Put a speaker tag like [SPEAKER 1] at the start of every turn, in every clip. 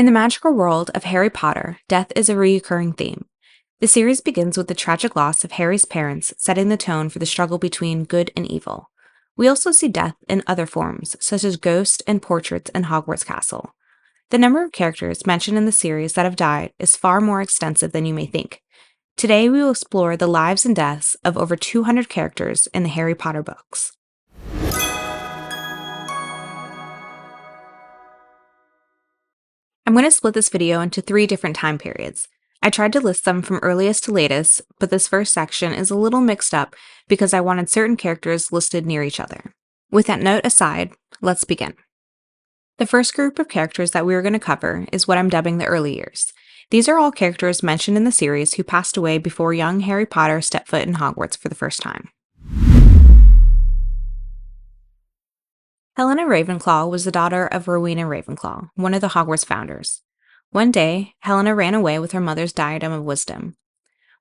[SPEAKER 1] In the magical world of Harry Potter, death is a recurring theme. The series begins with the tragic loss of Harry's parents, setting the tone for the struggle between good and evil. We also see death in other forms, such as ghosts and portraits in Hogwarts Castle. The number of characters mentioned in the series that have died is far more extensive than you may think. Today, we will explore the lives and deaths of over 200 characters in the Harry Potter books. I'm going to split this video into 3 different time periods. I tried to list them from earliest to latest, but this first section is a little mixed up because I wanted certain characters listed near each other. With that note aside, let's begin. The first group of characters that we are going to cover is what I'm dubbing the early years. These are all characters mentioned in the series who passed away before young Harry Potter stepped foot in Hogwarts for the first time. Helena Ravenclaw was the daughter of Rowena Ravenclaw, one of the Hogwarts founders. One day, Helena ran away with her mother's diadem of wisdom.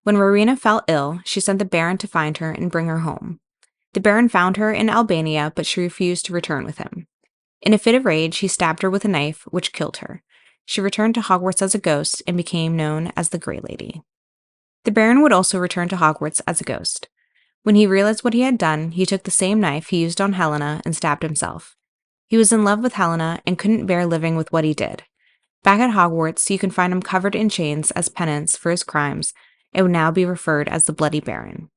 [SPEAKER 1] When Rowena fell ill, she sent the Baron to find her and bring her home. The Baron found her in Albania, but she refused to return with him. In a fit of rage, he stabbed her with a knife, which killed her. She returned to Hogwarts as a ghost and became known as the Grey Lady. The Baron would also return to Hogwarts as a ghost. When he realized what he had done, he took the same knife he used on Helena and stabbed himself. He was in love with Helena and couldn't bear living with what he did. Back at Hogwarts, you can find him covered in chains as penance for his crimes and would now be referred as the Bloody Baron.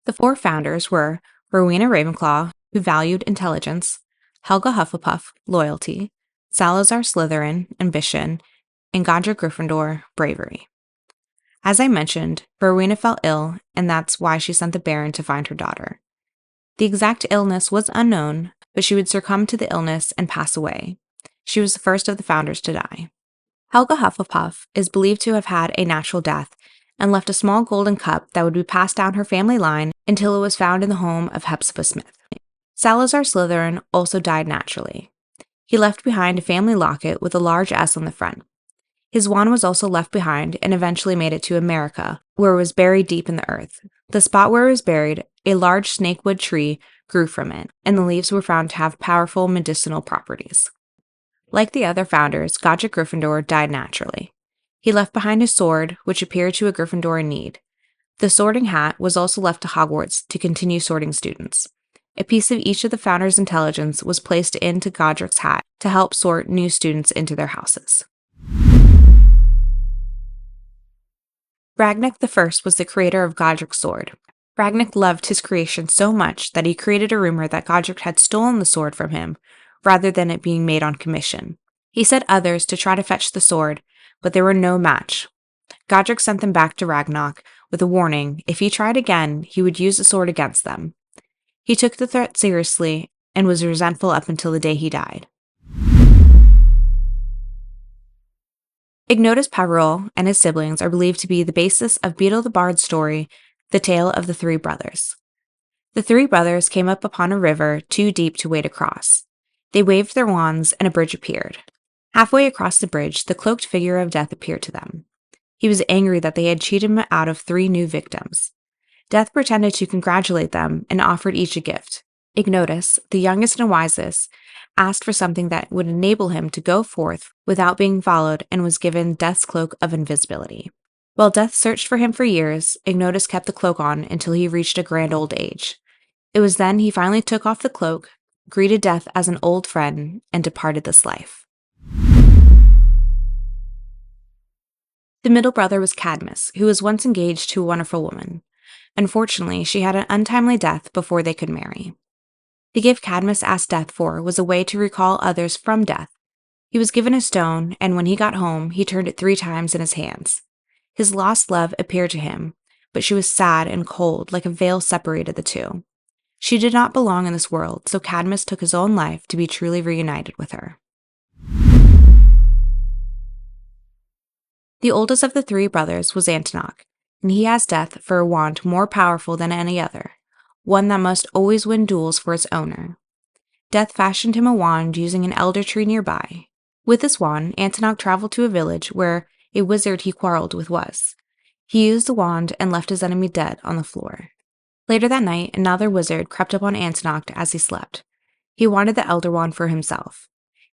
[SPEAKER 1] The 4 founders were Rowena Ravenclaw, who valued intelligence, Helga Hufflepuff, loyalty, Salazar Slytherin, ambition, and Godric Gryffindor, bravery. As I mentioned, Rowena fell ill, and that's why she sent the Baron to find her daughter. The exact illness was unknown, but she would succumb to the illness and pass away. She was the first of the founders to die. Helga Hufflepuff is believed to have had a natural death and left a small golden cup that would be passed down her family line until it was found in the home of Hepzibah Smith. Salazar Slytherin also died naturally. He left behind a family locket with a large S on the front. His wand was also left behind and eventually made it to America, where it was buried deep in the earth. The spot where it was buried, a large snakewood tree grew from it, and the leaves were found to have powerful medicinal properties. Like the other founders, Godric Gryffindor died naturally. He left behind his sword, which appeared to a Gryffindor in need. The sorting hat was also left to Hogwarts to continue sorting students. A piece of each of the founders' intelligence was placed into Godric's hat to help sort new students into their houses. Ragnar I was the creator of Godric's sword. Ragnar loved his creation so much that he created a rumor that Godric had stolen the sword from him, rather than it being made on commission. He sent others to try to fetch the sword, but they were no match. Godric sent them back to Ragnar with a warning: if he tried again, he would use the sword against them. He took the threat seriously and was resentful up until the day he died. Ignotus Paverell and his siblings are believed to be the basis of Beedle the Bard's story, The Tale of the Three Brothers. The 3 brothers came up upon a river too deep to wade across. They waved their wands and a bridge appeared. Halfway across the bridge, the cloaked figure of Death appeared to them. He was angry that they had cheated him out of 3 new victims. Death pretended to congratulate them and offered each a gift. Ignotus, the youngest and wisest, asked for something that would enable him to go forth without being followed and was given Death's cloak of invisibility. While Death searched for him for years, Ignotus kept the cloak on until he reached a grand old age. It was then he finally took off the cloak, greeted Death as an old friend, and departed this life. The middle brother was Cadmus, who was once engaged to a wonderful woman. Unfortunately, she had an untimely death before they could marry. The gift Cadmus asked Death for was a way to recall others from death. He was given a stone, and when he got home, he turned it 3 times in his hands. His lost love appeared to him, but she was sad and cold, like a veil separated the two. She did not belong in this world, so Cadmus took his own life to be truly reunited with her. The oldest of the 3 brothers was Antinok, and he asked Death for a wand more powerful than any other, one that must always win duels for its owner. Death fashioned him a wand using an elder tree nearby. With this wand, Antinok traveled to a village where a wizard he quarreled with was. He used the wand and left his enemy dead on the floor. Later that night, another wizard crept up on Antinok as he slept. He wanted the Elder Wand for himself.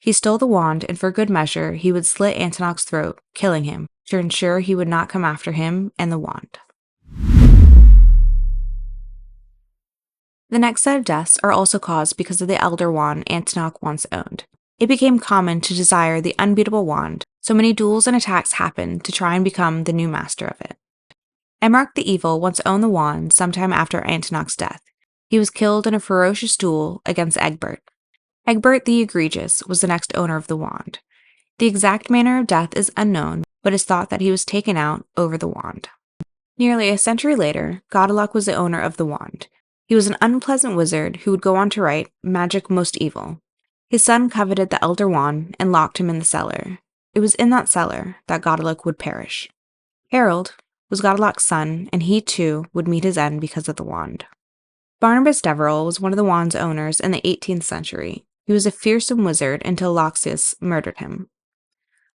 [SPEAKER 1] He stole the wand, and for good measure, he would slit Antinoc's throat, killing him, to ensure he would not come after him and the wand. The next set of deaths are also caused because of the Elder Wand Antinoc once owned. It became common to desire the unbeatable wand, so many duels and attacks happened to try and become the new master of it. Emmerich the Evil once owned the wand sometime after Antinoc's death. He was killed in a ferocious duel against Egbert. Egbert the Egregious was the next owner of the wand. The exact manner of death is unknown, but it is thought that he was taken out over the wand. Nearly a century later, Godaloc was the owner of the wand. He was an unpleasant wizard who would go on to write Magic Most Evil. His son coveted the Elder Wand and locked him in the cellar. It was in that cellar that Godaloc would perish. Harold was Godaloc's son, and he too would meet his end because of the wand. Barnabas Deverell was one of the wand's owners in the 18th century. He was a fearsome wizard until Loxias murdered him.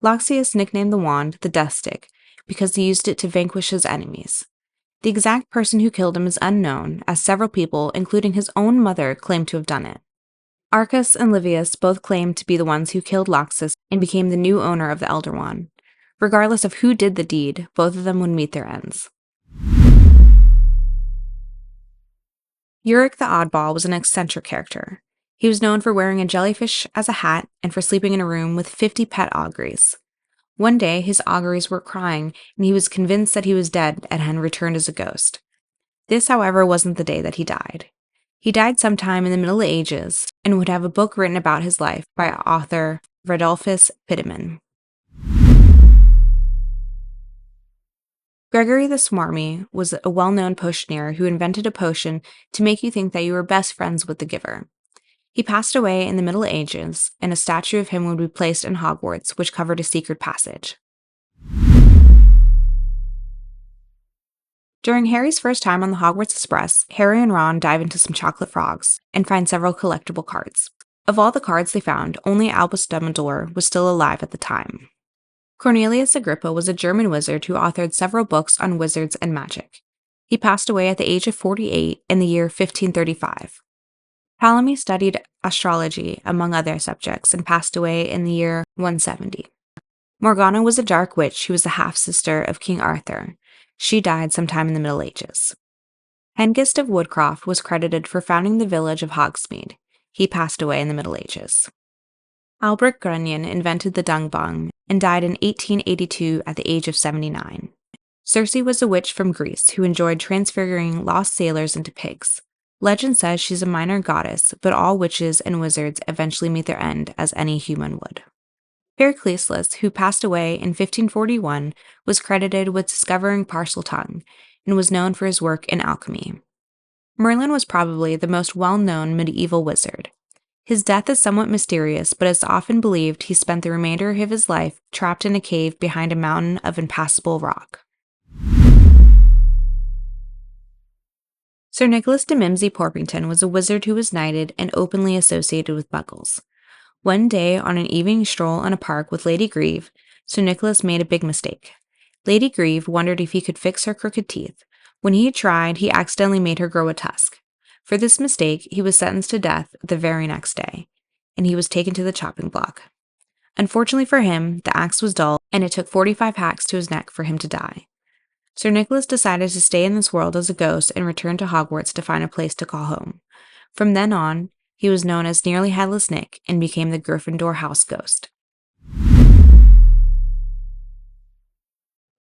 [SPEAKER 1] Loxias nicknamed the wand the Death Stick because he used it to vanquish his enemies. The exact person who killed him is unknown, as several people, including his own mother, claim to have done it. Arcas and Livius both claimed to be the ones who killed Loxias and became the new owner of the Elder Wand. Regardless of who did the deed, both of them would meet their ends. Uric the Oddball was an eccentric character. He was known for wearing a jellyfish as a hat and for sleeping in a room with 50 pet auguries. One day, his auguries were crying, and he was convinced that he was dead and had returned as a ghost. This, however, wasn't the day that he died. He died sometime in the Middle Ages and would have a book written about his life by author Radulfus Pittiman. Gregory the Swarmy was a well-known potioneer who invented a potion to make you think that you were best friends with the giver. He passed away in the Middle Ages, and a statue of him would be placed in Hogwarts, which covered a secret passage. During Harry's first time on the Hogwarts Express, Harry and Ron dive into some chocolate frogs and find several collectible cards. Of all the cards they found, only Albus Dumbledore was still alive at the time. Cornelius Agrippa was a German wizard who authored several books on wizards and magic. He passed away at the age of 48 in the year 1535. Ptolemy studied astrology, among other subjects, and passed away in the year 170. Morgana was a dark witch who was the half-sister of King Arthur. She died sometime in the Middle Ages. Hengist of Woodcroft was credited for founding the village of Hogsmeade. He passed away in the Middle Ages. Albrecht Grunnion invented the dung bung and died in 1882 at the age of 79. Circe was a witch from Greece who enjoyed transfiguring lost sailors into pigs. Legend says she's a minor goddess, but all witches and wizards eventually meet their end as any human would. Paracelsus, who passed away in 1541, was credited with discovering Parseltongue and was known for his work in alchemy. Merlin was probably the most well-known medieval wizard. His death is somewhat mysterious, but it's often believed he spent the remainder of his life trapped in a cave behind a mountain of impassable rock. Sir Nicholas de Mimsy Porpington was a wizard who was knighted and openly associated with Buggles. One day, on an evening stroll in a park with Lady Grieve, Sir Nicholas made a big mistake. Lady Grieve wondered if he could fix her crooked teeth. When he tried, he accidentally made her grow a tusk. For this mistake, he was sentenced to death the very next day, and he was taken to the chopping block. Unfortunately for him, the axe was dull, and it took 45 hacks to his neck for him to die. Sir Nicholas decided to stay in this world as a ghost and return to Hogwarts to find a place to call home. From then on, he was known as Nearly Headless Nick and became the Gryffindor house ghost.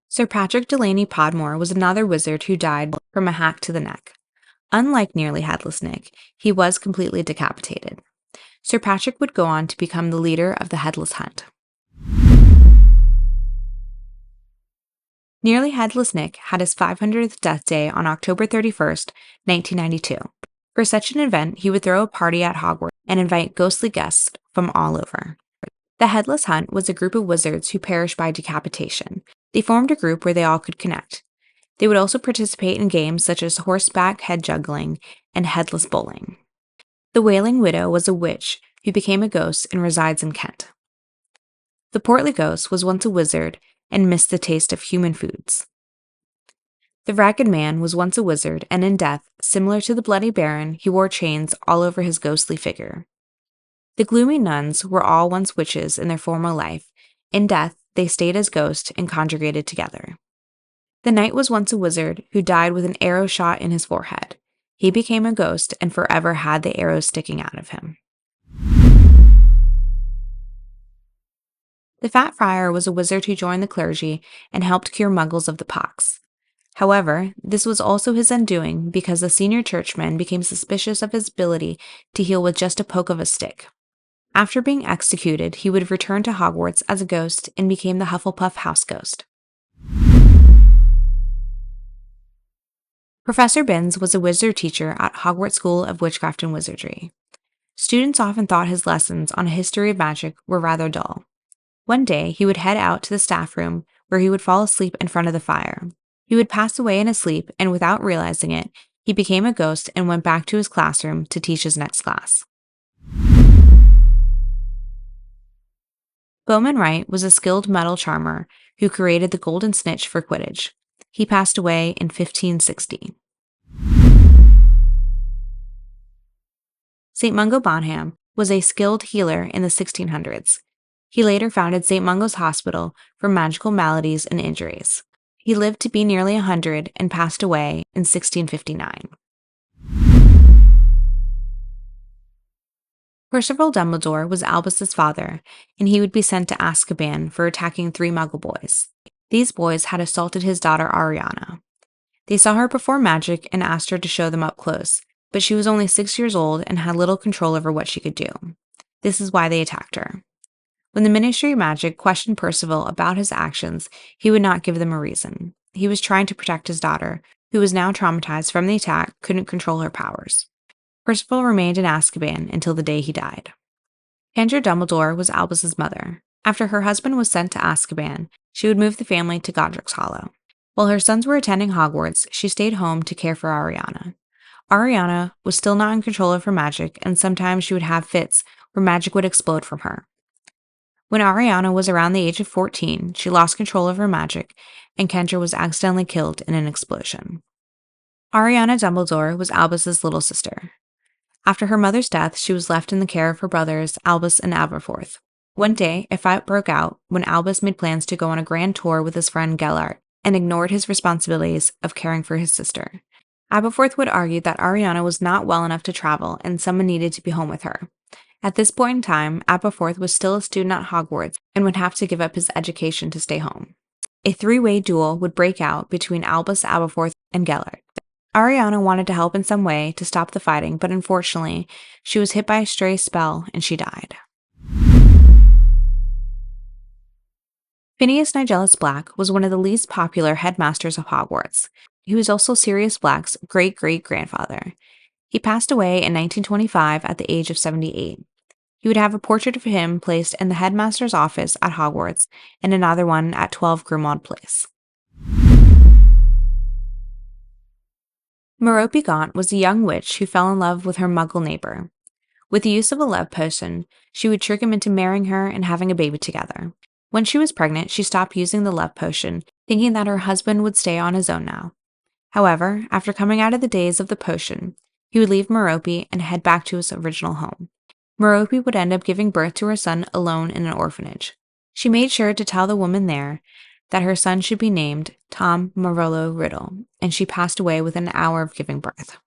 [SPEAKER 1] Sir Patrick Delaney Podmore was another wizard who died from a hack to the neck. Unlike Nearly Headless Nick, he was completely decapitated. Sir Patrick would go on to become the leader of the Headless Hunt. Nearly Headless Nick had his 500th death day on October 31st, 1992. For such an event, he would throw a party at Hogwarts and invite ghostly guests from all over. The Headless Hunt was a group of wizards who perished by decapitation. They formed a group where they all could connect. They would also participate in games such as horseback head juggling and headless bowling. The Wailing Widow was a witch who became a ghost and resides in Kent. The Portly Ghost was once a wizard and missed the taste of human foods. The Ragged Man was once a wizard, and in death, similar to the Bloody Baron, he wore chains all over his ghostly figure. The gloomy nuns were all once witches in their former life. In death, they stayed as ghosts and conjugated together. The knight was once a wizard who died with an arrow shot in his forehead. He became a ghost and forever had the arrow sticking out of him. The Fat Friar was a wizard who joined the clergy and helped cure muggles of the pox. However, this was also his undoing because the senior churchmen became suspicious of his ability to heal with just a poke of a stick. After being executed, he would return to Hogwarts as a ghost and became the Hufflepuff house ghost. Professor Binns was a wizard teacher at Hogwarts School of Witchcraft and Wizardry. Students often thought his lessons on a history of magic were rather dull. One day, he would head out to the staff room where he would fall asleep in front of the fire. He would pass away in his sleep, and without realizing it, he became a ghost and went back to his classroom to teach his next class. Bowman Wright was a skilled metal charmer who created the golden snitch for Quidditch. He passed away in 1560. St. Mungo Bonham was a skilled healer in the 1600s. He later founded St. Mungo's Hospital for magical maladies and injuries. He lived to be nearly 100 and passed away in 1659. Percival Dumbledore was Albus's father, and he would be sent to Azkaban for attacking 3 Muggle boys. These boys had assaulted his daughter Ariana. They saw her perform magic and asked her to show them up close, but she was only 6 years old and had little control over what she could do. This is why they attacked her. When the Ministry of Magic questioned Percival about his actions, he would not give them a reason. He was trying to protect his daughter, who was now traumatized from the attack, couldn't control her powers. Percival remained in Azkaban until the day he died. Kendra Dumbledore was Albus's mother. After her husband was sent to Azkaban, she would move the family to Godric's Hollow. While her sons were attending Hogwarts, she stayed home to care for Ariana. Ariana was still not in control of her magic, and sometimes she would have fits where magic would explode from her. When Ariana was around the age of 14, she lost control of her magic, and Kendra was accidentally killed in an explosion. Ariana Dumbledore was Albus's little sister. After her mother's death, she was left in the care of her brothers, Albus and Aberforth. One day, a fight broke out when Albus made plans to go on a grand tour with his friend Gellert and ignored his responsibilities of caring for his sister. Aberforth would argue that Ariana was not well enough to travel and someone needed to be home with her. At this point in time, Aberforth was still a student at Hogwarts and would have to give up his education to stay home. A 3-way duel would break out between Albus, Aberforth, and Gellert. Ariana wanted to help in some way to stop the fighting, but unfortunately, she was hit by a stray spell and she died. Phineas Nigellus Black was one of the least popular headmasters of Hogwarts. He was also Sirius Black's great-great-grandfather. He passed away in 1925 at the age of 78. He would have a portrait of him placed in the headmaster's office at Hogwarts and another one at 12 Grimmauld Place. Merope Gaunt was a young witch who fell in love with her Muggle neighbor. With the use of a love potion, she would trick him into marrying her and having a baby together. When she was pregnant, she stopped using the love potion, thinking that her husband would stay on his own now. However, after coming out of the days of the potion, he would leave Merope and head back to his original home. Merope would end up giving birth to her son alone in an orphanage. She made sure to tell the woman there that her son should be named Tom Marvolo Riddle, and she passed away within an hour of giving birth.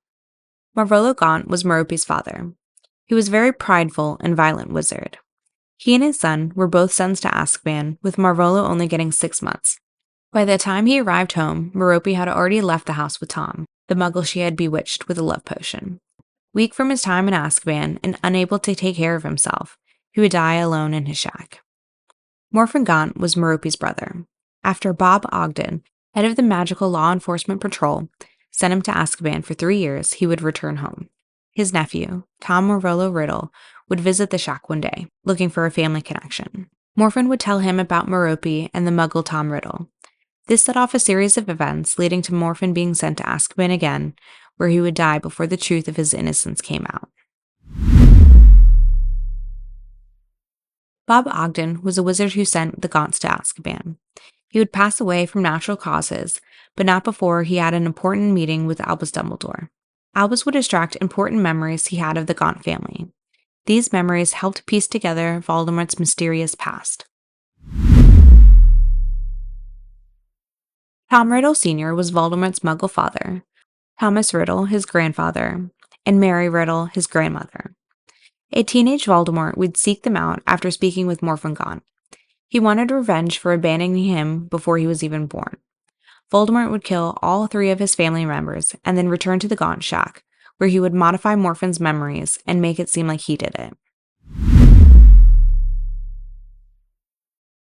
[SPEAKER 1] Marvolo Gaunt was Merope's father. He was a very prideful and violent wizard. He and his son were both sent to Azkaban, with Marvolo only getting 6 months. By the time he arrived home, Merope had already left the house with Tom, the muggle she had bewitched with a love potion. Weak from his time in Azkaban and unable to take care of himself, he would die alone in his shack. Morphin Gaunt was Merope's brother. After Bob Ogden, head of the Magical Law Enforcement Patrol, sent him to Azkaban for 3 years, he would return home. His nephew, Tom Marvolo Riddle, would visit the shack one day, looking for a family connection. Morphin would tell him about Merope and the muggle Tom Riddle. This set off a series of events leading to Morphin being sent to Azkaban again, where he would die before the truth of his innocence came out. Bob Ogden was a wizard who sent the Gaunts to Azkaban. He would pass away from natural causes, but not before he had an important meeting with Albus Dumbledore. Albus would extract important memories he had of the Gaunt family. These memories helped piece together Voldemort's mysterious past. Tom Riddle Sr. was Voldemort's Muggle father, Thomas Riddle his grandfather, and Mary Riddle his grandmother. A teenage Voldemort would seek them out after speaking with Morfingaunt. He wanted revenge for abandoning him before he was even born. Voldemort would kill all three of his family members and then return to the Gaunt Shack, where he would modify Morphin's memories and make it seem like he did it.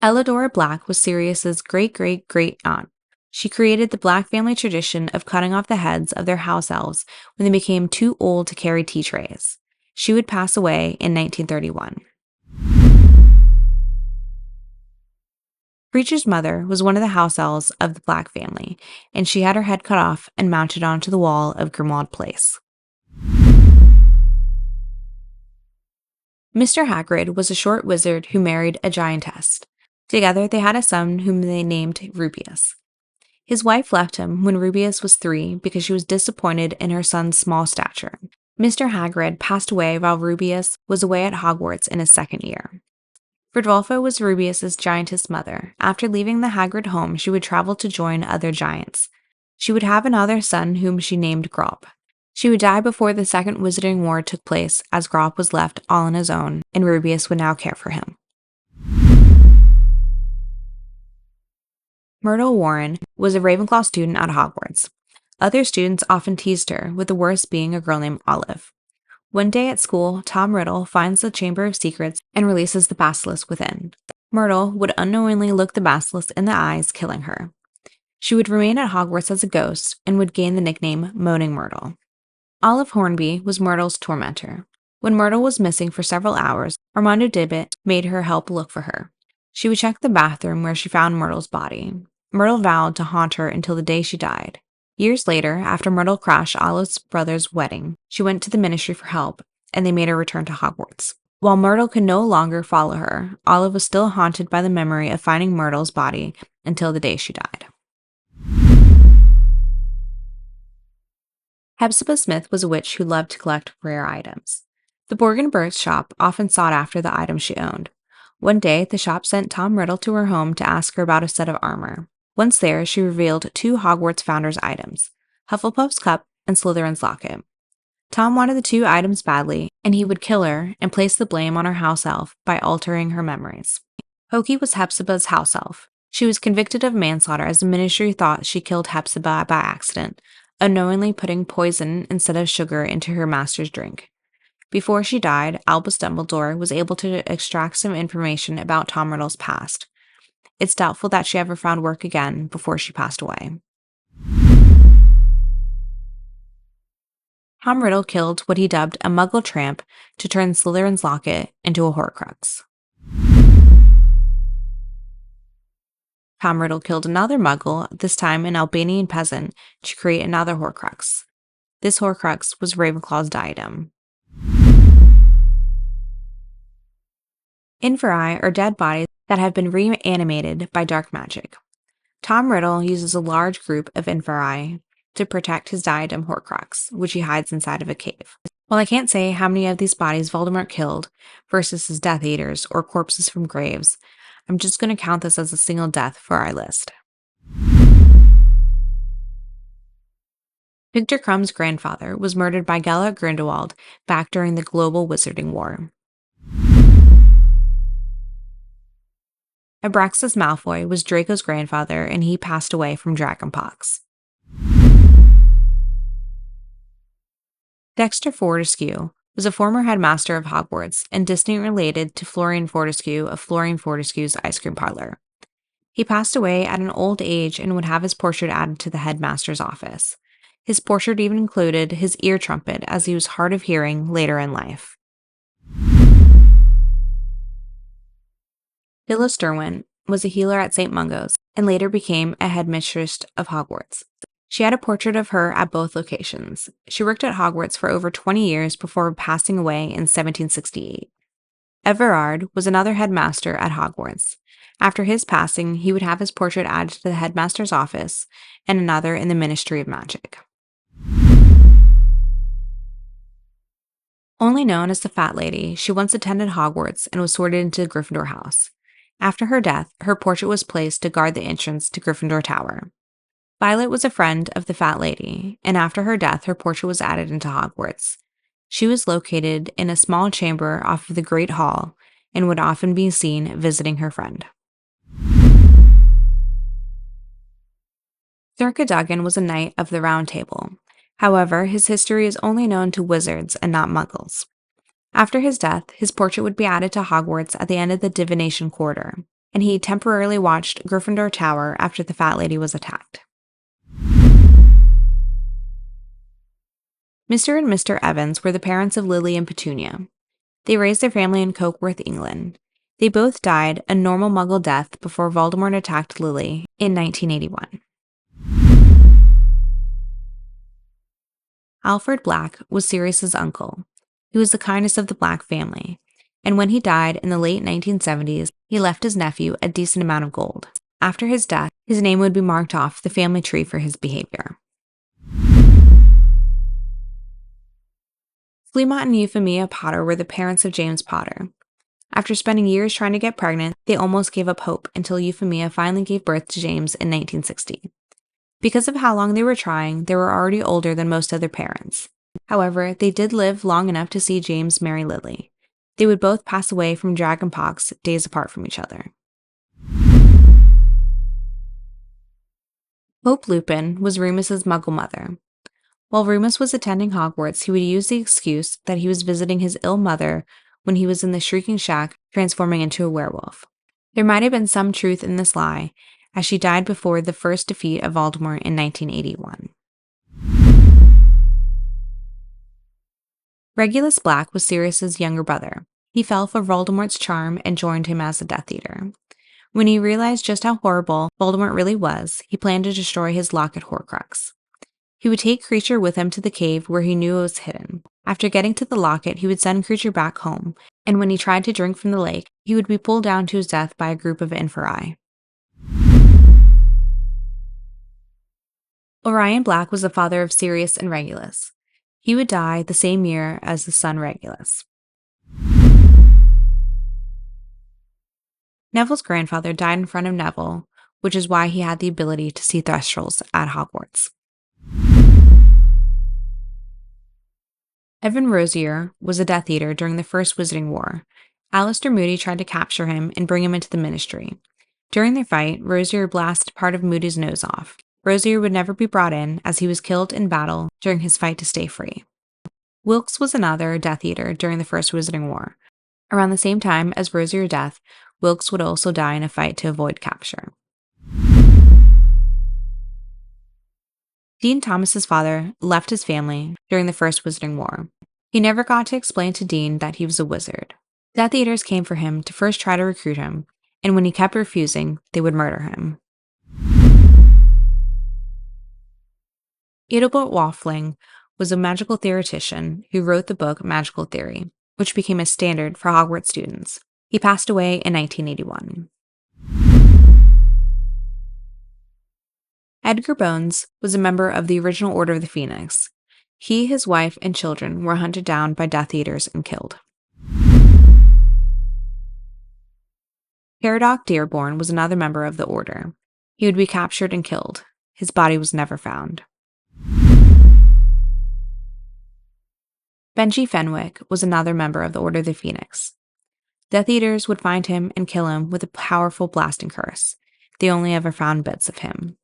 [SPEAKER 1] Elladora Black was Sirius's great-great-great-aunt. She created the Black family tradition of cutting off the heads of their house elves when they became too old to carry tea trays. She would pass away in 1931. Kreacher's mother was one of the house elves of the Black family, and she had her head cut off and mounted onto the wall of Grimmauld Place. Mr. Hagrid was a short wizard who married a giantess. Together they had a son whom they named Rubeus. His wife left him when Rubeus was 3 because she was disappointed in her son's small stature. Mr. Hagrid passed away while Rubeus was away at Hogwarts in his second year. Rodolpha was Rubeus's giantess mother. After leaving the Hagrid home, she would travel to join other giants. She would have another son whom she named Grop. She would die before the Second Wizarding War took place, as Grop was left all on his own, and Rubeus would now care for him. Myrtle Warren was a Ravenclaw student at Hogwarts. Other students often teased her, with the worst being a girl named Olive. One day at school, Tom Riddle finds the Chamber of Secrets and releases the basilisk within. Myrtle would unknowingly look the basilisk in the eyes, killing her. She would remain at Hogwarts as a ghost and would gain the nickname Moaning Myrtle. Olive Hornby was Myrtle's tormentor. When Myrtle was missing for several hours, Armando Dibbit made her help look for her. She would check the bathroom where she found Myrtle's body. Myrtle vowed to haunt her until the day she died. Years later, after Myrtle crashed Olive's brother's wedding, she went to the ministry for help, and they made her return to Hogwarts. While Myrtle could no longer follow her, Olive was still haunted by the memory of finding Myrtle's body until the day she died. Hepzibah Smith was a witch who loved to collect rare items. The Borgin Burke shop often sought after the items she owned. One day, the shop sent Tom Riddle to her home to ask her about a set of armor. Once there, she revealed 2 Hogwarts founders' items, Hufflepuff's cup and Slytherin's locket. Tom wanted the 2 items badly, and he would kill her and place the blame on her house elf by altering her memories. Pokey was Hepzibah's house elf. She was convicted of manslaughter as the ministry thought she killed Hepzibah by accident, unknowingly putting poison instead of sugar into her master's drink. Before she died, Albus Dumbledore was able to extract some information about Tom Riddle's past. It's doubtful that she ever found work again before she passed away. Tom Riddle killed what he dubbed a Muggle tramp to turn Slytherin's locket into a Horcrux. Tom Riddle killed another Muggle, this time an Albanian peasant, to create another Horcrux. This Horcrux was Ravenclaw's diadem. Inferi are dead bodies that have been reanimated by dark magic. Tom Riddle uses a large group of Inferi to protect his diadem Horcrux, which he hides inside of a cave. While I can't say how many of these bodies Voldemort killed versus his Death Eaters or corpses from graves, I'm just going to count this as a single death for our list. Victor Crumb's grandfather was murdered by Gellert Grindelwald back during the Global Wizarding War. Abraxas Malfoy was Draco's grandfather, and he passed away from dragonpox. Dexter Fortescue was a former headmaster of Hogwarts and distantly related to Florian Fortescue of Florian Fortescue's ice cream parlor. He passed away at an old age and would have his portrait added to the headmaster's office. His portrait even included his ear trumpet, as he was hard of hearing later in life. Phyllis Derwent was a healer at St. Mungo's and later became a headmistress of Hogwarts. She had a portrait of her at both locations. She worked at Hogwarts for over 20 years before passing away in 1768. Everard was another headmaster at Hogwarts. After his passing, he would have his portrait added to the headmaster's office and another in the Ministry of Magic. Only known as the Fat Lady, she once attended Hogwarts and was sorted into the Gryffindor house. After her death, her portrait was placed to guard the entrance to Gryffindor Tower. Violet was a friend of the Fat Lady, and after her death, her portrait was added into Hogwarts. She was located in a small chamber off of the Great Hall and would often be seen visiting her friend. Sir Cadogan was a knight of the Round Table. However, his history is only known to wizards and not muggles. After his death, his portrait would be added to Hogwarts at the end of the Divination Quarter, and he temporarily watched Gryffindor Tower after the Fat Lady was attacked. Mr. and Mr. Evans were the parents of Lily and Petunia. They raised their family in Cokeworth, England. They both died a normal Muggle death before Voldemort attacked Lily in 1981. Alfred Black was Sirius's uncle. He was the kindest of the Black family, and when he died in the late 1970s, he left his nephew a decent amount of gold. After his death, his name would be marked off the family tree for his behavior. Fleamont and Euphemia Potter were the parents of James Potter. After spending years trying to get pregnant, they almost gave up hope until Euphemia finally gave birth to James in 1960. Because of how long they were trying, they were already older than most other parents. However, they did live long enough to see James marry Lily. They would both pass away from dragonpox days apart from each other. Hope Lupin was Remus's Muggle mother. While Remus was attending Hogwarts, he would use the excuse that he was visiting his ill mother when he was in the Shrieking Shack, transforming into a werewolf. There might have been some truth in this lie, as she died before the first defeat of Voldemort in 1981. Regulus Black was Sirius's younger brother. He fell for Voldemort's charm and joined him as a Death Eater. When he realized just how horrible Voldemort really was, he planned to destroy his locket Horcrux. He would take Kreacher with him to the cave where he knew it was hidden. After getting to the locket, he would send Kreacher back home, and when he tried to drink from the lake, he would be pulled down to his death by a group of Inferi. Orion Black was the father of Sirius and Regulus. He would die the same year as the son Regulus. Neville's grandfather died in front of Neville, which is why he had the ability to see thresholds at Hogwarts. Evan Rosier was a Death Eater during the First Wizarding War. Alistair Moody tried to capture him and bring him into the Ministry. During their fight, Rosier blasted part of Moody's nose off. Rosier would never be brought in, as he was killed in battle during his fight to stay free. Wilkes was another Death Eater during the First Wizarding War. Around the same time as Rosier's death, Wilkes would also die in a fight to avoid capture. Dean Thomas's father left his family during the First Wizarding War. He never got to explain to Dean that he was a wizard. Death Eaters came for him to first try to recruit him, and when he kept refusing, they would murder him. Edelbert Waffling was a magical theoretician who wrote the book Magical Theory, which became a standard for Hogwarts students. He passed away in 1981. Edgar Bones was a member of the original Order of the Phoenix. He, his wife, and children were hunted down by Death Eaters and killed. Caradoc Dearborn was another member of the Order. He would be captured and killed. His body was never found. Benji Fenwick was another member of the Order of the Phoenix. Death Eaters would find him and kill him with a powerful blasting curse. They only ever found bits of him.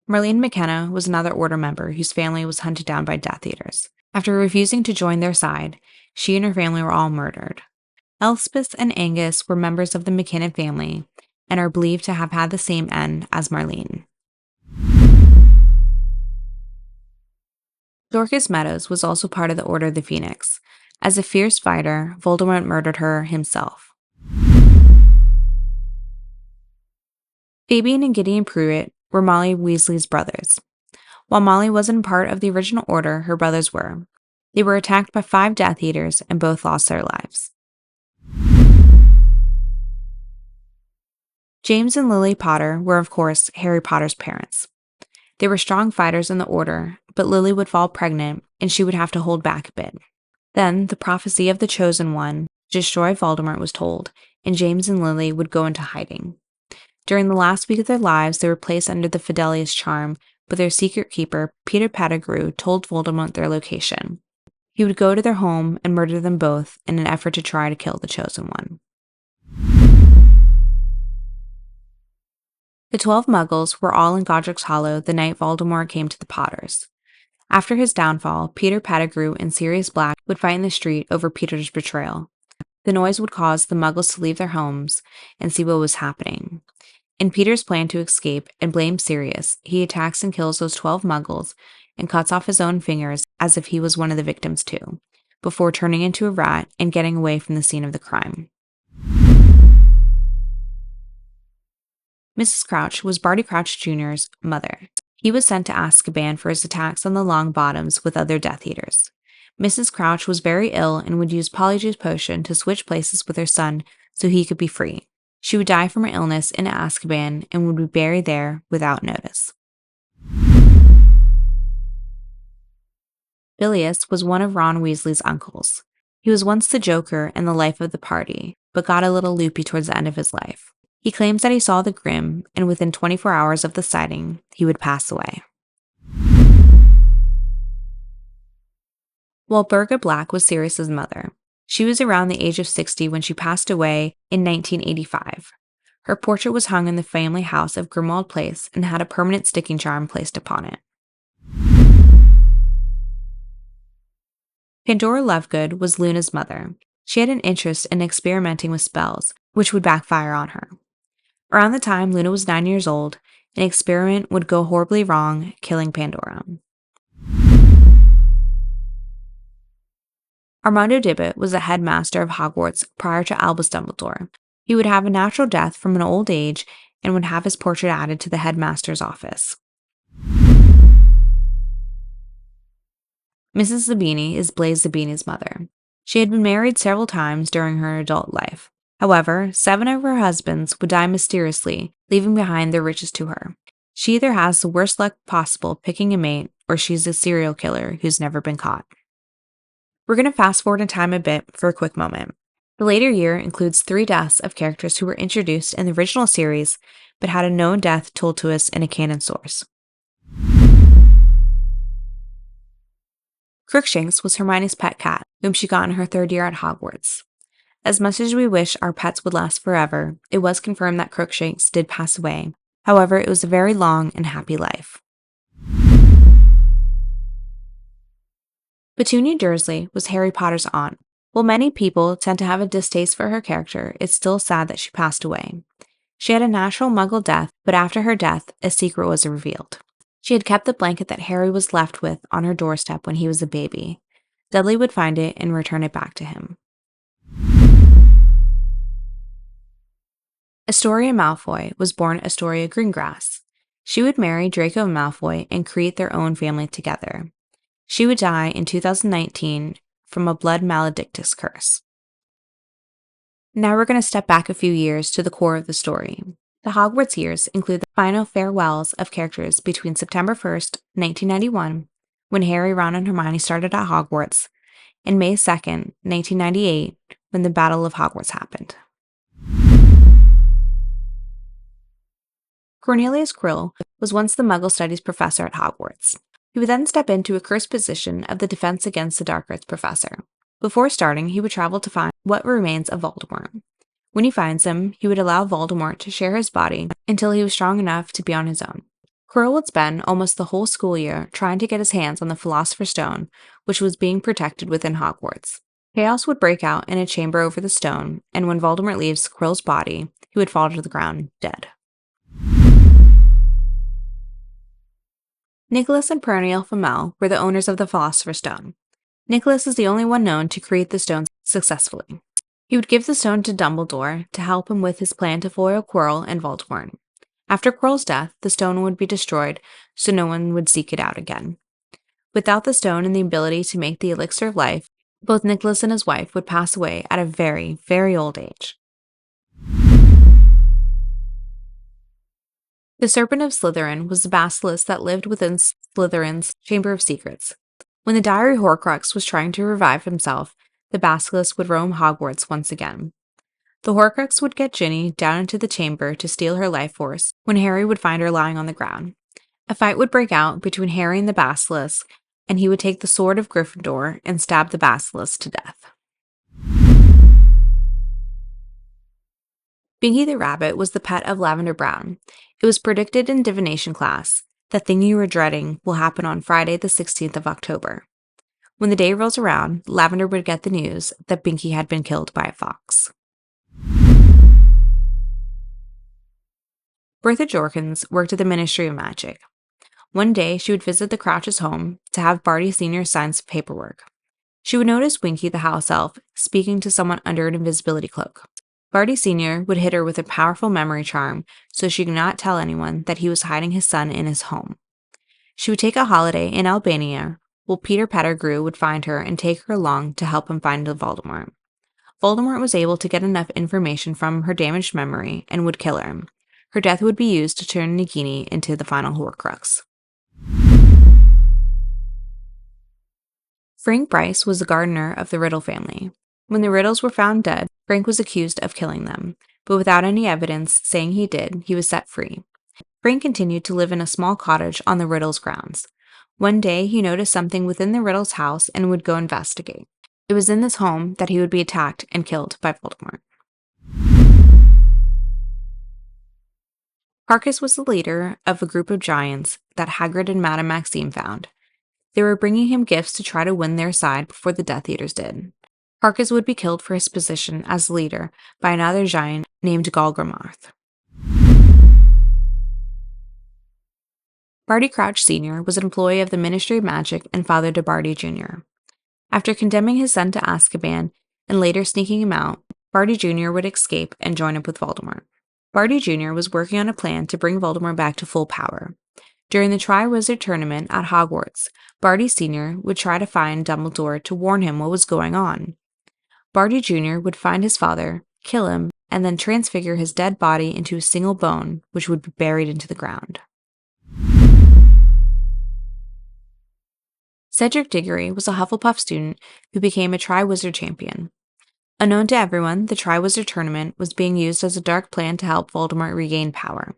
[SPEAKER 1] Marlene McKenna was another Order member whose family was hunted down by Death Eaters. After refusing to join their side, she and her family were all murdered. Elspeth and Angus were members of the McKinnon family and are believed to have had the same end as Marlene. Dorcas Meadows was also part of the Order of the Phoenix. As a fierce fighter, Voldemort murdered her himself. Fabian and Gideon Pruitt were Molly Weasley's brothers. While Molly wasn't part of the original Order, her brothers were. They were attacked by 5 Death Eaters and both lost their lives. James and Lily Potter were, of course, Harry Potter's parents. They were strong fighters in the Order, but Lily would fall pregnant and she would have to hold back a bit. Then, the prophecy of the Chosen One to destroy Voldemort was told, and James and Lily would go into hiding. During the last week of their lives, they were placed under the Fidelius charm, but their secret keeper, Peter Pettigrew, told Voldemort their location. He would go to their home and murder them both in an effort to try to kill the Chosen One. The 12 Muggles were all in Godric's Hollow the night Voldemort came to the Potters. After his downfall, Peter Pettigrew and Sirius Black would fight in the street over Peter's betrayal. The noise would cause the Muggles to leave their homes and see what was happening. In Peter's plan to escape and blame Sirius, he attacks and kills those 12 Muggles and cuts off his own fingers as if he was one of the victims too, before turning into a rat and getting away from the scene of the crime. Mrs. Crouch was Barty Crouch Jr.'s mother. He was sent to Azkaban for his attacks on the Longbottoms with other Death Eaters. Mrs. Crouch was very ill and would use Polyjuice Potion to switch places with her son so he could be free. She would die from her illness in Azkaban and would be buried there without notice. Bilious was one of Ron Weasley's uncles. He was once the Joker and the life of the party, but got a little loopy towards the end of his life. He claims that he saw the Grim, and within 24 hours of the sighting, he would pass away. Walburga Black was Sirius's mother. She was around the age of 60 when she passed away in 1985. Her portrait was hung in the family house of Grimmauld Place and had a permanent sticking charm placed upon it. Pandora Lovegood was Luna's mother. She had an interest in experimenting with spells, which would backfire on her. Around the time Luna was 9 years old, an experiment would go horribly wrong, killing Pandora. Armando Dibbit was the headmaster of Hogwarts prior to Albus Dumbledore. He would have a natural death from an old age and would have his portrait added to the headmaster's office. Mrs. Zabini is Blaise Zabini's mother. She had been married several times during her adult life. However, 7 of her husbands would die mysteriously, leaving behind their riches to her. She either has the worst luck possible picking a mate, or she's a serial killer who's never been caught. We're going to fast forward in time a bit for a quick moment. The later year includes 3 deaths of characters who were introduced in the original series, but had a known death told to us in a canon source. Crookshanks was Hermione's pet cat, whom she got in her 3rd year at Hogwarts. As much as we wish our pets would last forever, it was confirmed that Crookshanks did pass away. However, it was a very long and happy life. Petunia Dursley was Harry Potter's aunt. While many people tend to have a distaste for her character, it's still sad that she passed away. She had a natural Muggle death, but after her death, a secret was revealed. She had kept the blanket that Harry was left with on her doorstep when he was a baby. Dudley would find it and return it back to him. Astoria Malfoy was born Astoria Greengrass. She would marry Draco Malfoy and create their own family together. She would die in 2019 from a blood maledictus curse. Now we're going to step back a few years to the core of the story. The Hogwarts years include the final farewells of characters between September 1st, 1991, when Harry, Ron, and Hermione started at Hogwarts, and May 2nd, 1998, when the Battle of Hogwarts happened. Cornelius Quirrell was once the Muggle Studies professor at Hogwarts. He would then step into a cursed position of the Defense Against the Dark Arts professor. Before starting, he would travel to find what remains of Voldemort. When he finds him, he would allow Voldemort to share his body until he was strong enough to be on his own. Quirrell would spend almost the whole school year trying to get his hands on the Philosopher's Stone, which was being protected within Hogwarts. Chaos would break out in a chamber over the stone, and when Voldemort leaves Quirrell's body, he would fall to the ground, dead. Nicholas and Perennial Flamel were the owners of the Philosopher's Stone. Nicholas is the only one known to create the stone successfully. He would give the stone to Dumbledore to help him with his plan to foil Quirrell and Voldemort. After Quirrell's death, the stone would be destroyed so no one would seek it out again. Without the stone and the ability to make the elixir of life, both Nicholas and his wife would pass away at a very, very old age. The Serpent of Slytherin was the basilisk that lived within Slytherin's Chamber of Secrets. When the Diary Horcrux was trying to revive himself, the basilisk would roam Hogwarts once again. The Horcrux would get Ginny down into the chamber to steal her life force when Harry would find her lying on the ground. A fight would break out between Harry and the basilisk, and he would take the sword of Gryffindor and stab the basilisk to death. Binky the Rabbit was the pet of Lavender Brown. It was predicted in divination class, "The thing you were dreading will happen on Friday the 16th of October." When the day rolls around, Lavender would get the news that Binky had been killed by a fox. Bertha Jorkins worked at the Ministry of Magic. One day, she would visit the Crouches' home to have Barty Sr. sign some paperwork. She would notice Winky the house elf speaking to someone under an invisibility cloak. Barty Sr. would hit her with a powerful memory charm so she could not tell anyone that he was hiding his son in his home. She would take a holiday in Albania, while Peter Pettigrew would find her and take her along to help him find Voldemort. Voldemort was able to get enough information from her damaged memory and would kill her. Her death would be used to turn Nagini into the final Horcrux. Frank Bryce was the gardener of the Riddle family. When the Riddles were found dead, Frank was accused of killing them, but without any evidence saying he did, he was set free. Frank continued to live in a small cottage on the Riddles' grounds. One day, he noticed something within the Riddles' house and would go investigate. It was in this home that he would be attacked and killed by Voldemort. Carcus was the leader of a group of giants that Hagrid and Madame Maxime found. They were bringing him gifts to try to win their side before the Death Eaters did. Carcus would be killed for his position as leader by another giant named Golgrimarth. Barty Crouch Sr. was an employee of the Ministry of Magic and father to Barty Jr. After condemning his son to Azkaban and later sneaking him out, Barty Jr. would escape and join up with Voldemort. Barty Jr. was working on a plan to bring Voldemort back to full power. During the Triwizard Tournament at Hogwarts, Barty Sr. would try to find Dumbledore to warn him what was going on. Barty Jr. would find his father, kill him, and then transfigure his dead body into a single bone, which would be buried into the ground. Cedric Diggory was a Hufflepuff student who became a Triwizard champion. Unknown to everyone, the Triwizard Tournament was being used as a dark plan to help Voldemort regain power.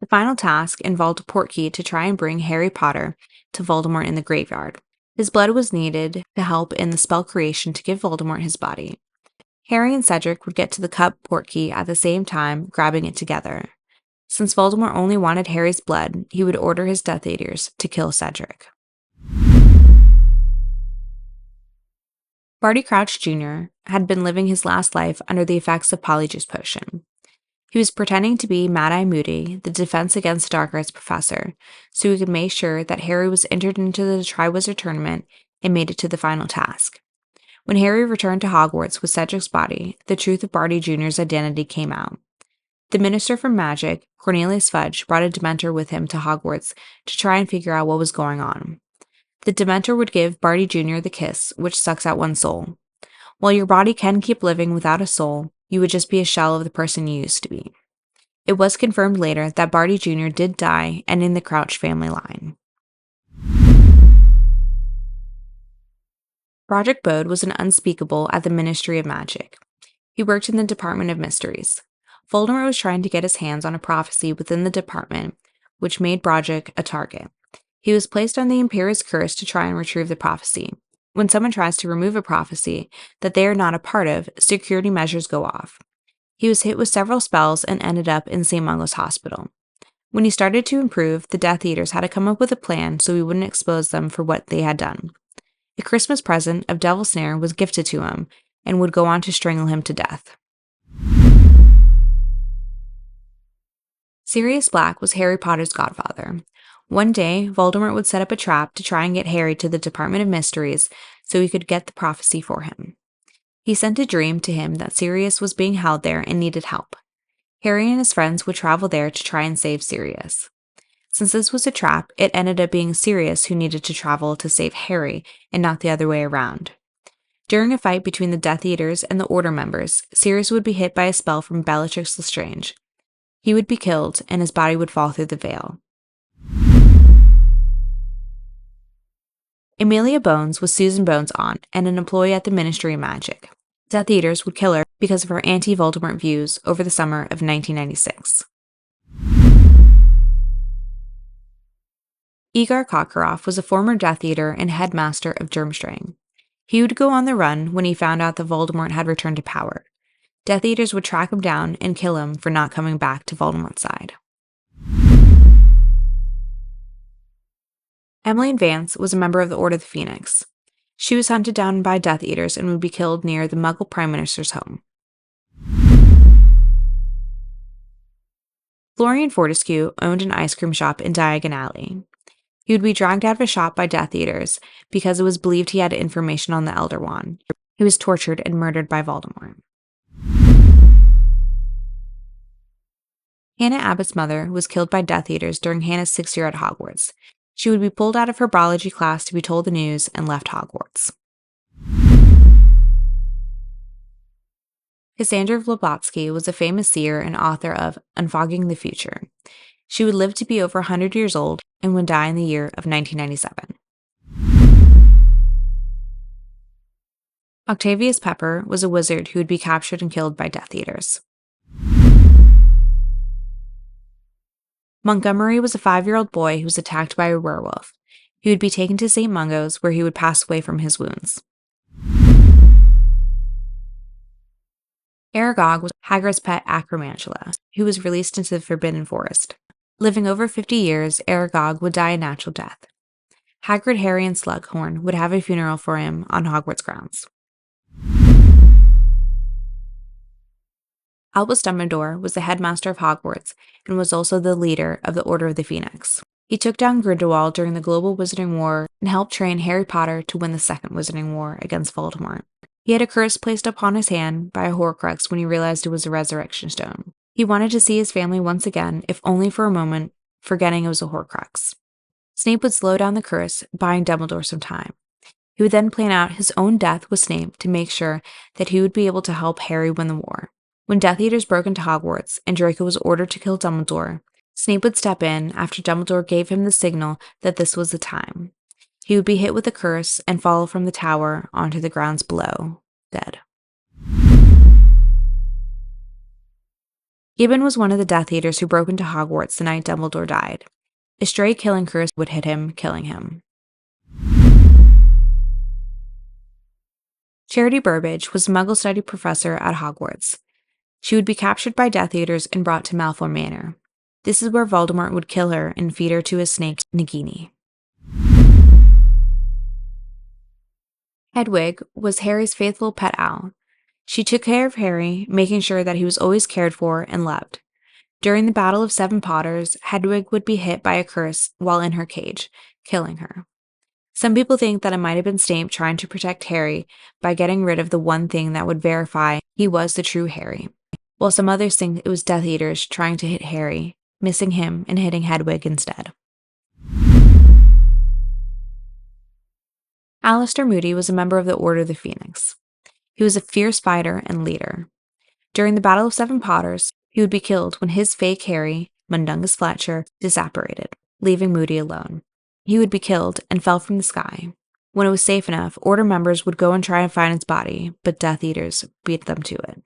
[SPEAKER 1] The final task involved a portkey to try and bring Harry Potter to Voldemort in the graveyard. His blood was needed to help in the spell creation to give Voldemort his body. Harry and Cedric would get to the cup portkey at the same time, grabbing it together. Since Voldemort only wanted Harry's blood, he would order his Death Eaters to kill Cedric. Barty Crouch Jr. had been living his last life under the effects of Polyjuice Potion. He was pretending to be Mad-Eye Moody, the Defense Against Dark Arts professor, so he could make sure that Harry was entered into the Triwizard Tournament and made it to the final task. When Harry returned to Hogwarts with Cedric's body, the truth of Barty Jr.'s identity came out. The Minister for Magic, Cornelius Fudge, brought a Dementor with him to Hogwarts to try and figure out what was going on. The Dementor would give Barty Jr. the kiss, which sucks out one's soul. While your body can keep living without a soul, you would just be a shell of the person you used to be. It was confirmed later that Barty Jr. did die, ending the Crouch family line. Broderick Bode was an unspeakable at the Ministry of Magic. He worked in the Department of Mysteries. Voldemort was trying to get his hands on a prophecy within the department, which made Broderick a target. He was placed on the Imperious Curse to try and retrieve the prophecy. When someone tries to remove a prophecy that they are not a part of, security measures go off. He was hit with several spells and ended up in St. Mungo's Hospital. When he started to improve, the Death Eaters had to come up with a plan so he wouldn't expose them for what they had done. A Christmas present of Devil's Snare was gifted to him and would go on to strangle him to death. Sirius Black was Harry Potter's godfather. One day, Voldemort would set up a trap to try and get Harry to the Department of Mysteries so he could get the prophecy for him. He sent a dream to him that Sirius was being held there and needed help. Harry and his friends would travel there to try and save Sirius. Since this was a trap, it ended up being Sirius who needed to travel to save Harry and not the other way around. During a fight between the Death Eaters and the Order members, Sirius would be hit by a spell from Bellatrix Lestrange. He would be killed, and his body would fall through the veil. Amelia Bones was Susan Bones' aunt and an employee at the Ministry of Magic. Death Eaters would kill her because of her anti-Voldemort views over the summer of 1996. Igor Kokarov was a former Death Eater and headmaster of Durmstrang. He would go on the run when he found out that Voldemort had returned to power. Death Eaters would track him down and kill him for not coming back to Voldemort's side. Emmeline Vance was a member of the Order of the Phoenix. She was hunted down by Death Eaters and would be killed near the Muggle Prime Minister's home. Florian Fortescue owned an ice cream shop in Diagon Alley. He would be dragged out of a shop by Death Eaters because it was believed he had information on the Elder Wand. He was tortured and murdered by Voldemort. Hannah Abbott's mother was killed by Death Eaters during Hannah's 6th year at Hogwarts. She would be pulled out of her biology class to be told the news and left Hogwarts. Cassandra Blavatsky was a famous seer and author of Unfogging the Future. She would live to be over 100 years old and would die in the year of 1997. Octavius Pepper was a wizard who would be captured and killed by Death Eaters. Montgomery was a 5-year-old boy who was attacked by a werewolf. He would be taken to St. Mungo's, where he would pass away from his wounds. Aragog was Hagrid's pet Acromantula, who was released into the Forbidden Forest. Living over 50 years, Aragog would die a natural death. Hagrid, Harry, and Slughorn would have a funeral for him on Hogwarts grounds. Albus Dumbledore was the headmaster of Hogwarts and was also the leader of the Order of the Phoenix. He took down Grindelwald during the Global Wizarding War and helped train Harry Potter to win the Second Wizarding War against Voldemort. He had a curse placed upon his hand by a Horcrux when he realized it was a resurrection stone. He wanted to see his family once again, if only for a moment, forgetting it was a Horcrux. Snape would slow down the curse, buying Dumbledore some time. He would then plan out his own death with Snape to make sure that he would be able to help Harry win the war. When Death Eaters broke into Hogwarts and Draco was ordered to kill Dumbledore, Snape would step in after Dumbledore gave him the signal that this was the time. He would be hit with a curse and fall from the tower onto the grounds below, dead. Gibbon was one of the Death Eaters who broke into Hogwarts the night Dumbledore died. A stray killing curse would hit him, killing him. Charity Burbage was a Muggle study professor at Hogwarts. She would be captured by Death Eaters and brought to Malfoy Manor. This is where Voldemort would kill her and feed her to his snake, Nagini. Hedwig was Harry's faithful pet owl. She took care of Harry, making sure that he was always cared for and loved. During the Battle of Seven Potters, Hedwig would be hit by a curse while in her cage, killing her. Some people think that it might have been Snape trying to protect Harry by getting rid of the one thing that would verify he was the true Harry, while some others think it was Death Eaters trying to hit Harry, missing him and hitting Hedwig instead. Alistair Moody was a member of the Order of the Phoenix. He was a fierce fighter and leader. During the Battle of Seven Potters, he would be killed when his fake Harry, Mundungus Fletcher, disapparated, leaving Moody alone. He would be killed and fell from the sky. When it was safe enough, Order members would go and try and find his body, but Death Eaters beat them to it.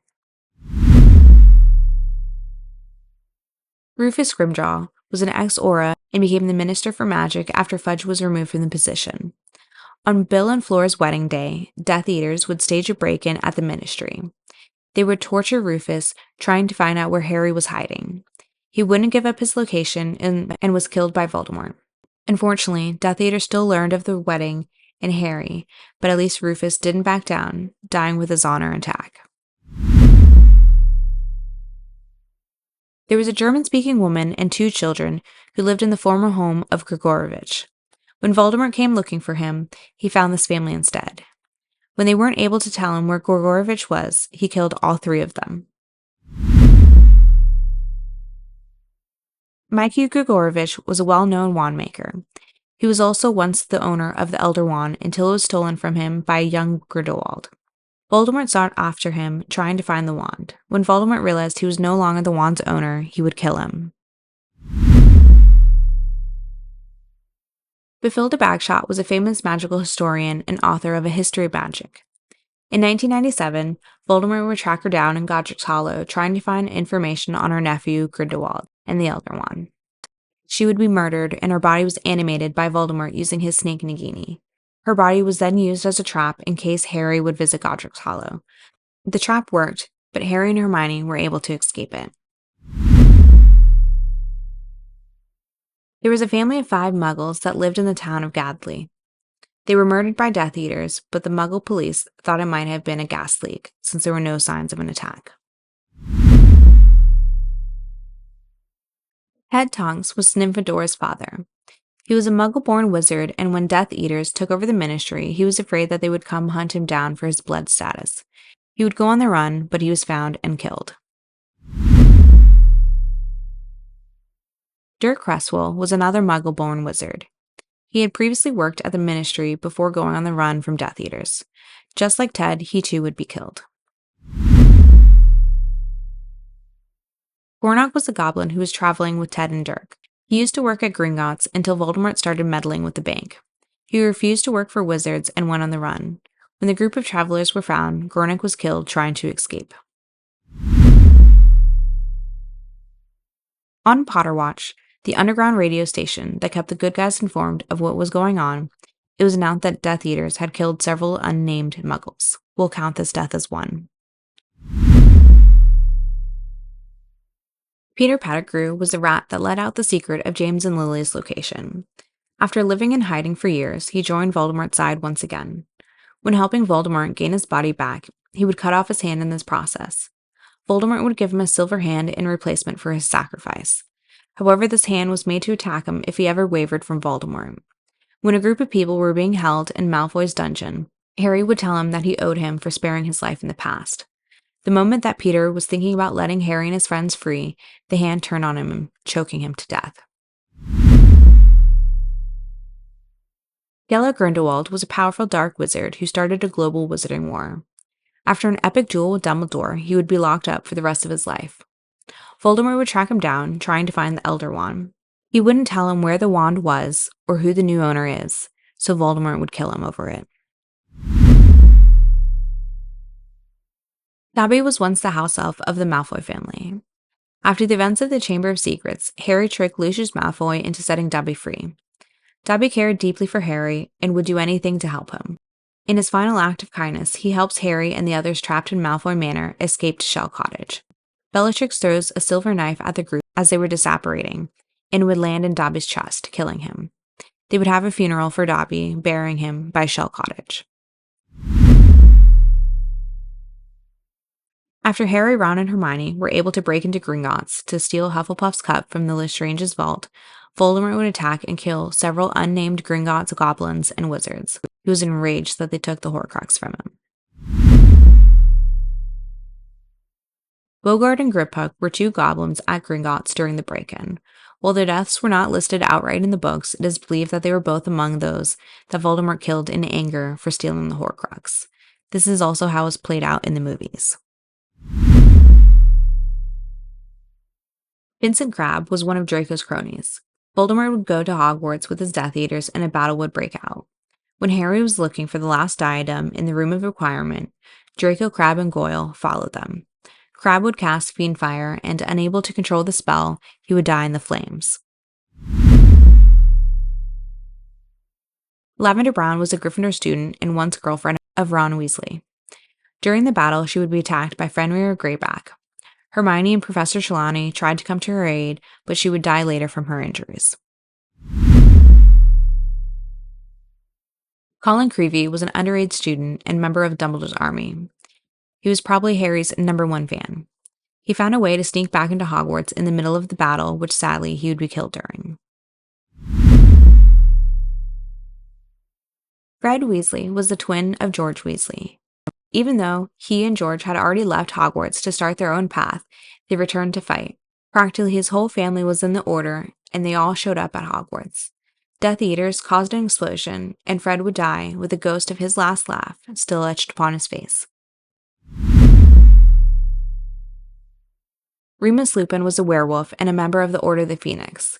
[SPEAKER 1] Rufus Grimjaw was an ex-Auror and became the Minister for Magic after Fudge was removed from the position. On Bill and Flora's wedding day, Death Eaters would stage a break-in at the Ministry. They would torture Rufus, trying to find out where Harry was hiding. He wouldn't give up his location and was killed by Voldemort. Unfortunately, Death Eaters still learned of the wedding and Harry, but at least Rufus didn't back down, dying with his honor intact. There was a German-speaking woman and 2 children who lived in the former home of Grigorovich. When Voldemort came looking for him, he found this family instead. When they weren't able to tell him where Grigorovich was, he killed all 3 of them. Mikey Grigorovich was a well-known wand maker. He was also once the owner of the Elder Wand until it was stolen from him by a young Grindelwald. Voldemort sought after him, trying to find the wand. When Voldemort realized he was no longer the wand's owner, he would kill him. Bathilda Bagshot was a famous magical historian and author of A History of Magic. In 1997, Voldemort would track her down in Godric's Hollow, trying to find information on her nephew, Grindelwald, and the Elder Wand. She would be murdered, and her body was animated by Voldemort using his snake Nagini. Her body was then used as a trap in case Harry would visit Godric's Hollow. The trap worked, but Harry and Hermione were able to escape it. There was a family of 5 Muggles that lived in the town of Gadley. They were murdered by Death Eaters, but the Muggle police thought it might have been a gas leak, since there were no signs of an attack. Ted Tonks was Nymphador's father. He was a Muggle-born wizard, and when Death Eaters took over the ministry, he was afraid that they would come hunt him down for his blood status. He would go on the run, but he was found and killed. Dirk Cresswell was another Muggle-born wizard. He had previously worked at the ministry before going on the run from Death Eaters. Just like Ted, he too would be killed. Gornock was a goblin who was traveling with Ted and Dirk. He used to work at Gringotts until Voldemort started meddling with the bank. He refused to work for wizards and went on the run. When the group of travelers were found, Gornock was killed trying to escape. On Potterwatch, the underground radio station that kept the good guys informed of what was going on, it was announced that Death Eaters had killed several unnamed Muggles. We'll count this death as one. Peter Pettigrew was the rat that let out the secret of James and Lily's location. After living in hiding for years, he joined Voldemort's side once again. When helping Voldemort gain his body back, he would cut off his hand in this process. Voldemort would give him a silver hand in replacement for his sacrifice. However, this hand was made to attack him if he ever wavered from Voldemort. When a group of people were being held in Malfoy's dungeon, Harry would tell him that he owed him for sparing his life in the past. The moment that Peter was thinking about letting Harry and his friends free, the hand turned on him, choking him to death. Gellert Grindelwald was a powerful dark wizard who started a global wizarding war. After an epic duel with Dumbledore, he would be locked up for the rest of his life. Voldemort would track him down, trying to find the Elder Wand. He wouldn't tell him where the wand was or who the new owner is, so Voldemort would kill him over it. Dobby was once the house elf of the Malfoy family. After the events of the Chamber of Secrets, Harry tricked Lucius Malfoy into setting Dobby free. Dobby cared deeply for Harry and would do anything to help him. In his final act of kindness, he helps Harry and the others trapped in Malfoy Manor escape to Shell Cottage. Bellatrix throws a silver knife at the group as they were disapparating, and would land in Dobby's chest, killing him. They would have a funeral for Dobby, burying him by Shell Cottage. After Harry, Ron, and Hermione were able to break into Gringotts to steal Hufflepuff's cup from the Lestrange's vault, Voldemort would attack and kill several unnamed Gringotts goblins and wizards. He was enraged that they took the Horcrux from him. Bogart and Griphook were 2 goblins at Gringotts during the break-in. While their deaths were not listed outright in the books, it is believed that they were both among those that Voldemort killed in anger for stealing the Horcrux. This is also how it was played out in the movies. Vincent Crabbe was one of Draco's cronies. Voldemort would go to Hogwarts with his Death Eaters and a battle would break out. When Harry was looking for the last diadem in the Room of Requirement, Draco, Crabbe, and Goyle followed them. Crabbe would cast Fiendfire, and unable to control the spell, he would die in the flames. Lavender Brown was a Gryffindor student and once girlfriend of Ron Weasley. During the battle, she would be attacked by Fenrir Greyback. Hermione and Professor Trelawney tried to come to her aid, but she would die later from her injuries. Colin Creevey was an underage student and member of Dumbledore's army. He was probably Harry's #1 fan. He found a way to sneak back into Hogwarts in the middle of the battle, which sadly he would be killed during. Fred Weasley was the twin of George Weasley. Even though he and George had already left Hogwarts to start their own path, they returned to fight. Practically his whole family was in the Order, and they all showed up at Hogwarts. Death Eaters caused an explosion, and Fred would die with the ghost of his last laugh still etched upon his face. Remus Lupin was a werewolf and a member of the Order of the Phoenix.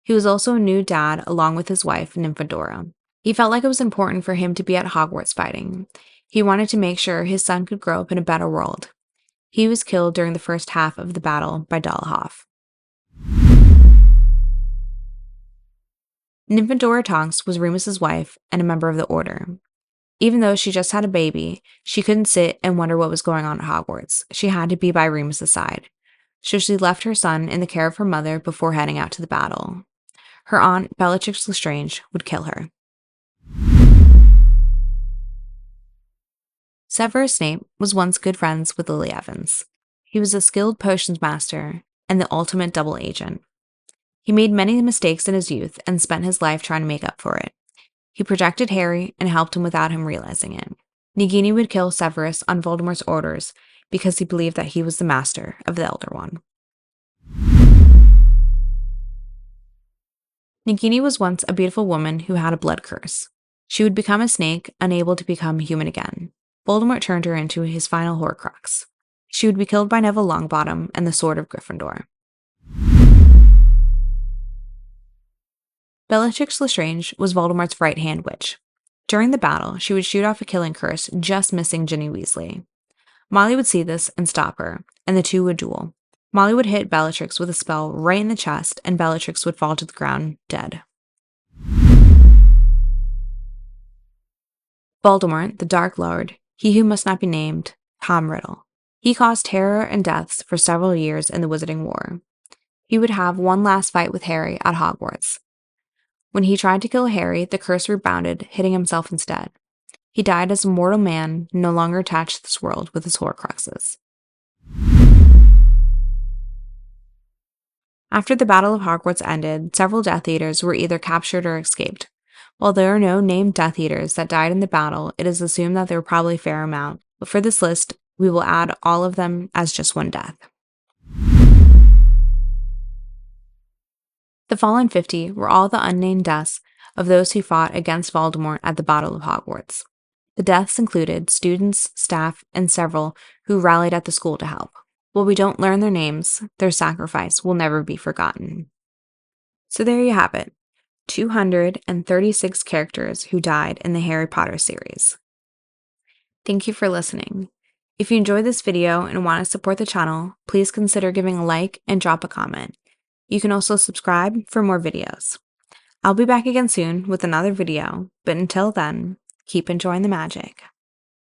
[SPEAKER 1] He was also a new dad along with his wife, Nymphadora. He felt like it was important for him to be at Hogwarts fighting. He wanted to make sure his son could grow up in a better world. He was killed during the first half of the battle by Dolohov. Nymphadora Tonks was Remus's wife and a member of the Order. Even though she just had a baby, she couldn't sit and wonder what was going on at Hogwarts. She had to be by Remus's side. So she left her son in the care of her mother before heading out to the battle. Her aunt, Bellatrix Lestrange, would kill her. Severus Snape was once good friends with Lily Evans. He was a skilled potions master and the ultimate double agent. He made many mistakes in his youth and spent his life trying to make up for it. He protected Harry and helped him without him realizing it. Nagini would kill Severus on Voldemort's orders because he believed that he was the master of the Elder One. Nagini was once a beautiful woman who had a blood curse. She would become a snake, unable to become human again. Voldemort turned her into his final Horcrux. She would be killed by Neville Longbottom and the Sword of Gryffindor. Bellatrix Lestrange was Voldemort's right-hand witch. During the battle, she would shoot off a killing curse, just missing Ginny Weasley. Molly would see this and stop her, and the two would duel. Molly would hit Bellatrix with a spell right in the chest, and Bellatrix would fall to the ground, dead. Voldemort, the Dark Lord, he who must not be named, Tom Riddle. He caused terror and deaths for several years in the Wizarding War. He would have one last fight with Harry at Hogwarts. When he tried to kill Harry, the curse rebounded, hitting himself instead. He died as a mortal man, no longer attached to this world with his Horcruxes. After the Battle of Hogwarts ended, several Death Eaters were either captured or escaped. While there are no named Death Eaters that died in the battle, it is assumed that there were probably a fair amount, but for this list, we will add all of them as just one death. The fallen 50 were all the unnamed deaths of those who fought against Voldemort at the Battle of Hogwarts. The deaths included students, staff, and several who rallied at the school to help. While we don't learn their names, their sacrifice will never be forgotten. So there you have it, 236 characters who died in the Harry Potter series. Thank you for listening. If you enjoyed this video and want to support the channel, please consider giving a like and drop a comment. You can also subscribe for more videos. I'll be back again soon with another video, but until then, keep enjoying the magic.